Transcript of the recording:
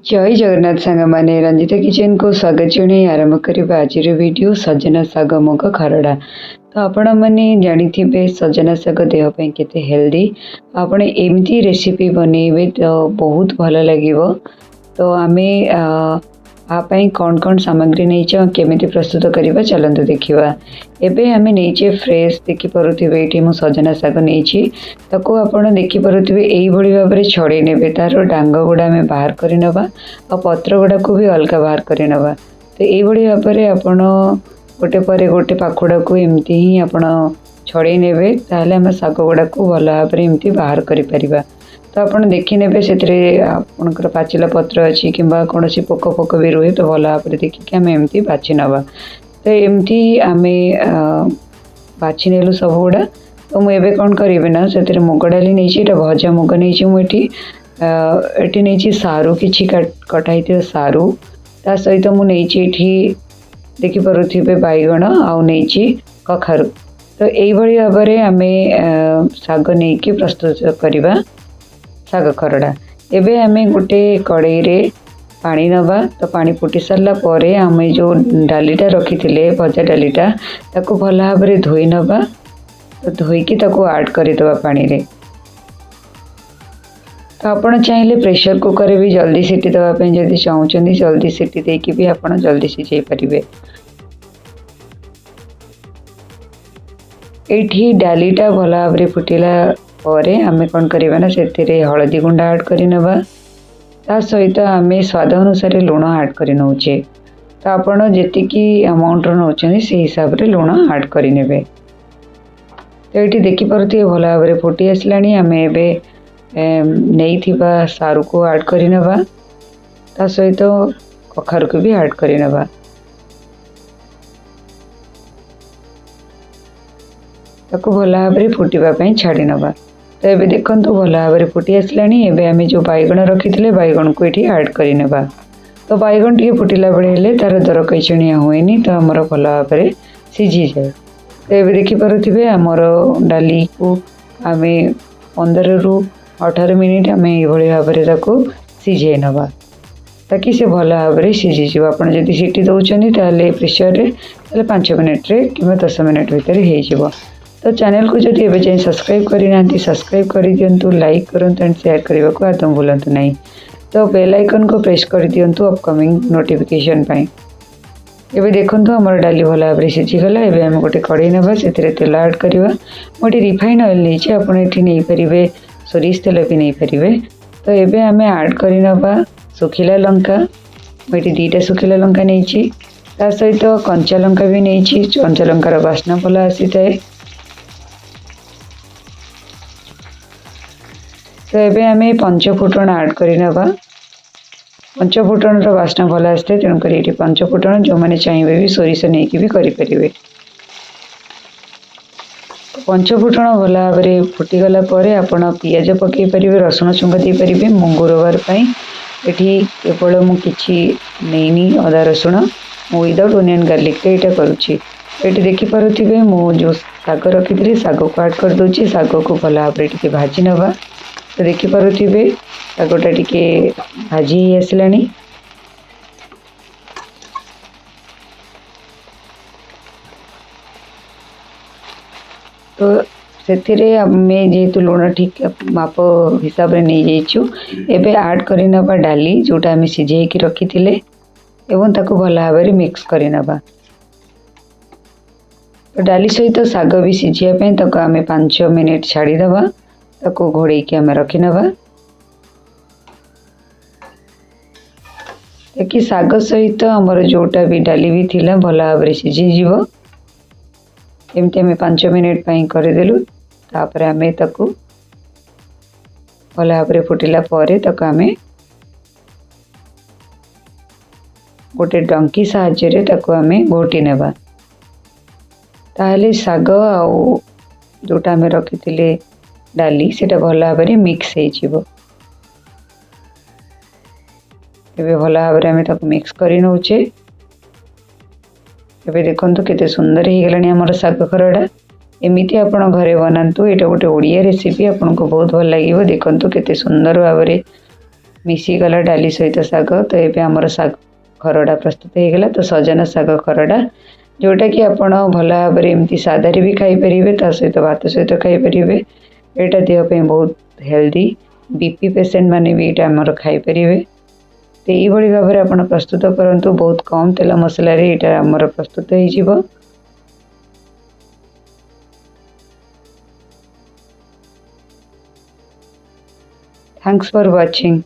जय जगन्नाथ सांग माने रंजिता किचन को स्वागत जनाई आरंभ करवा आज वीडियो सजना साग मुग खरड़ा। तो आपण मैंने जानी सजना साग देहपाई केते हेल्दी आपण एमती रेसिपी बनइबे तो बहुत भल लगे। तो आमे आपाई कौन कौन सामग्री नहीं केमिति प्रस्तुत करवा चलते देखा। एबे आमे नहीं फ्रेश देखिपे ये मुझ सजना साग नहीं ताको आपण देखिपे यही भाव में छड़े ने तार डांग गुड़ा आम बाहर करवा और पत्र गुड़ा को भी अलग बाहर करवा। तो यही भाव में आपण गोटे पर गोटे पाखुड़ा को एमती ही आपण छड़े ने ताहले आम साग गुड़ा को भल भाव में एमती बाहर कर। तो आप देखने से आपणकर पाचिला पत्र अच्छी कि कौन पोक फोक भी रुए तो भल भाव में देखिए आम एमती बाछि नवा। तो एमती आम बाछि नेलु सब गुड़ा। तो मुझे कौन करी ना से मुग डाली नहीं भजा मुग नहीं मुझे नहीं सारू कि कटाई सारू ता सहित मुझे देखिपे बैगण आउ नहीं कखारू। तो यही भाव में आम साग नहीं कि प्रस्तुत करवा साग खरड़ा। एबे आमे गोटे कड़ाई रे पानी नवा। तो पानी फुटी सारा पर आम जो डालीटा रखी थे भजा डालीटा ताको भल भाव में धोई नवा। तो धोईकी ताको ऐड करदेवा पानी रे। तो आपण चाहिए प्रेशर कुकर भी जल्दी सीटी देवाई जब चाहते जल्दी सीटी देकी भी आप जल्दी सिझे पारे। ये डालीटा भल भाव में फुटिला पर आमे कौन करवा ना से हलदी गुंडा ऐड करवा। ता सहित आम स्वाद अनुसार लुण ऐड कर नौचे। तो आपण जी अमाउंट नौकरी से हिसाब से लुण ऐड करे। तो ये देखिपे भल भाव में फुटी आसला आम ए नहीं सारू को ऐड करवा। ता सहित कखारू को भी ऐड करवा। ताको भल भाव में फुटापी छाड़ी नवा। तो ये देखो भल भाव में फुटी आसला आम जो बैगण रखी थे बैगण को ये ऐड करवा। तो बैगण टी फुटिला बेले तार दर कैचणिया हुए तो आमर भल भाव में सीझी जाए। तो ये देखिपे आमर डाली को आम 15 ରୁ 18 मिनिट आम ये भाव में सीझे नवा ताकि से भल भाव में सीझीज। आप सीटी दौरान ताले प्रेसर रे 5 मिनिट रे कि 10 मिनिट भितर हो। तो चैनल को जब एवं जाए सब्सक्राइब करना सब्सक्राइब कर दिंतु, लाइक करूँ एंड शेयर करने को आदम भूलु नहीं। तो बेल आइकन को प्रेस कर दिंतु अपकमिंग नोटिफिकेशन पाई। एबे देखंतु हमर डाली भल भाव में सीझीगला। एबे आम गोटे कड़ाई नवा से तेल ऐड करवा। मोटे रिफाइन ऑयल नहीं आप नहीं पारे सोरिष तेल भी नहीं पारे। तो एबे आम ऐड करवा सुखिला लंका। मुझे 2टा सुखिला लंका नहीं ता सहित कंचा लंका भी नहीं। कंचा लंकार बास्ना भल आसी थाए। तो ये आम पंचफुटण ऐड करवा। पंचफुटण बास्ना भल आसता है तेणुक ये पंचफुटण जो मैंने चाहिए भी सोरिष नहीं भी करें। पंचफुटण भल भाव में फुटीगला आपण पियाज पकई पारे, रसुण छुंक दे पारे। मु गुरुवार ये केवल मुझे नहीं अदा रसुण विदाउट ओनियन गार्लिक तो यहाँ करुँची। ये देखिपे मु साग रखी थी साग को ऐड कर दूची। साग को भल भाव में भाजी नवा। तो देखिपे सागटा टी भाजी आसला। तो से आम जेहेतु लुण ठीक माप हिसाब से नहीं जाइचु। एबे ऐड करवा डाली जोटा आम सीझे रखी थे एवं ताको भल भाव में मिक्स करवा। तो डाली सहित साग भी सीझापी ताको आम 5 मिनिट छाड़ीदवा। ताको घोड़े की आम रखीनवा ताकि साग सहित आमर जोटा भी डाली भी थिला भल भाव में सीझीज। एमती आम 5 मिनिट करदेलु। तापर आम ताको भल भाव में फुटिला पर ताको आम गोटे डंकी साहाय्य ताको आम घोटी नेबा। ताहले साग आउ जोटा आम रखी थे डाली सेटा भल भाव में मिक्स हो। भल भाव में आम ताको मिक्स कर नौचे। एबे देखंतु केते सुंदर हो गलानी हमर साग खरड़ा। एमिति आपण घरे बनातु। एटा गोटे ओडिया रेसिपी आपनको बहुत भल लागिवो। देखंतु केते सुंदर भाव में मिसीगला डाली सहित शाग। तो ये आमर शाग खरड़ा प्रस्तुत हो गला। तो सजना शाग खरड़ा जोटा कि आपण भल भाव एमती सादारे भी खाईपर ता सहित भात सहित खाईपर। यहाँ देहपाई बहुत हेल्दी बीपी पेसेंट मैंने भी यहाँ आमर खाईपर। तो ये भाव में आप प्रस्तुत करूँ बहुत कम तेल मसला यहाँ आमर प्रस्तुत हो। Thanks for watching.